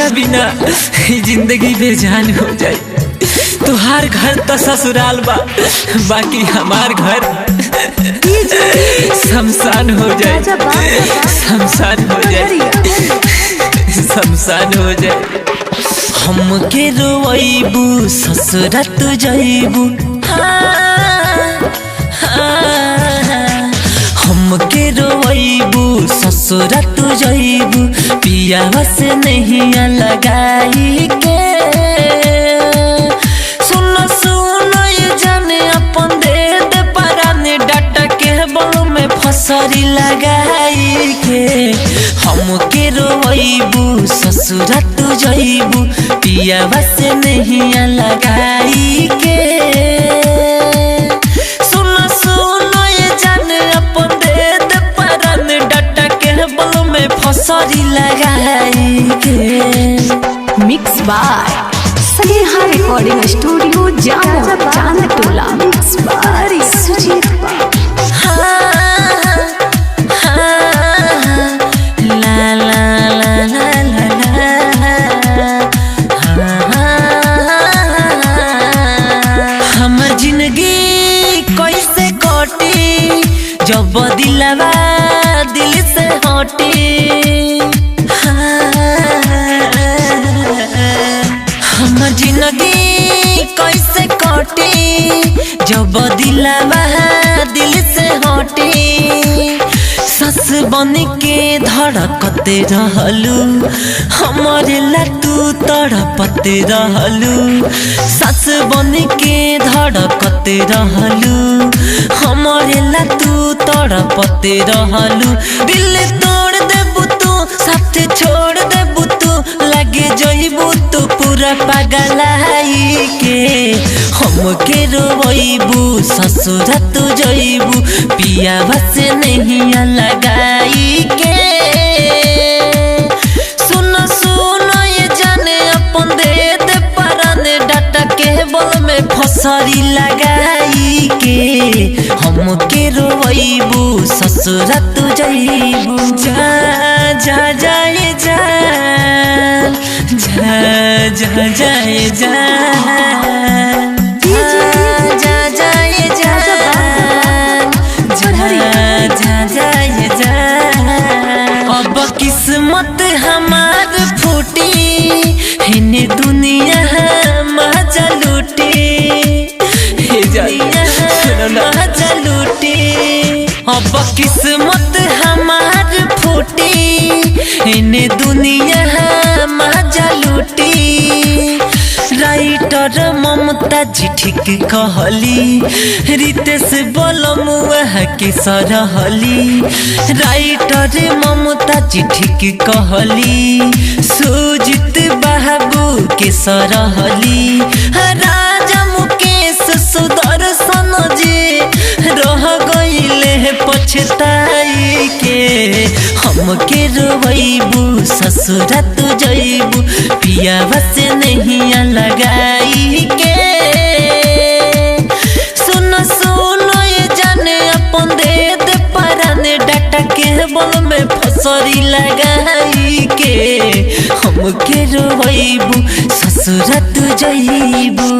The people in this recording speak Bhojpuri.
तोहरा बिना जिंदगी बेजान हो जाए। तुहार घर तो ससुराल बा, बाकी हमार घर शमशान हो जाए, शमशान हो जाए, शमशान हो जाए। हमके रोइबू ससुरा तू जाइबू, हमके रोइबू ससुरा तू जाइबू, पियावा से नहीं लगाई के। सुनो सुनो ये जाने अपन दे दे पराने डाटा के बल में फसरी लगाई के। हमके रोइबू ससुरा तू जाइबू, पियावा से नहीं लगाई के। सुनो सुनो ये जाने अपन दे दे पराने डाटा के बल में फसरी लगाई के। Mix by Sneha recording studio Jamo Chandtola. Mix by Sujit हमर जिंदगी कैसे कटी जब दिलवा दिल से हटी। हमर जिंदगी कैसे कटी जब दिलवा दिल से हटी। सस बन के धड़कते रहलू, हमारे लटू तड़पते रहलू। सस बन के धड़कते रहलू, हमारे लटू तड़पते रहलू। दिल तोड़ देबू तू, साथ छोड़ देबू तू, लगे जइबू तू पूरा पगलाई के। हमके रोइबू ससुरा तू जइबू, पियावा से नहीं लगाई के। सुनो सुनो ये जाने अपन दे दे पराने डाटा के बल में फसरी लगाई के। हमके रोइबू ससुरा तू जइबू, जा जा जाए जा जा जा जाए जा किस्मत हमार फूटी, हिने दुनिया मजा लूटी, मजा लूटी। अब किस्मत हमार फूटी, हिने दुनिया मजा लूटी। राइटर ममता जी ठीक कहली, रितेश बलमुआ के सरहली। राइटर ममता जी ठीक कहली, सुजीत बाबू के सरहली। राजा मुकेश सुदर्शन जी रह गइले पछताई के। हमके रोइबू ससुरा तू जइबू, पियावा से नहीं लगाई के। सुनो सुनो ये जाने अपन दे दे पराने डाटा के बल में फसरी लगाई के। हमके रोइबू ससुरा तू जइबू।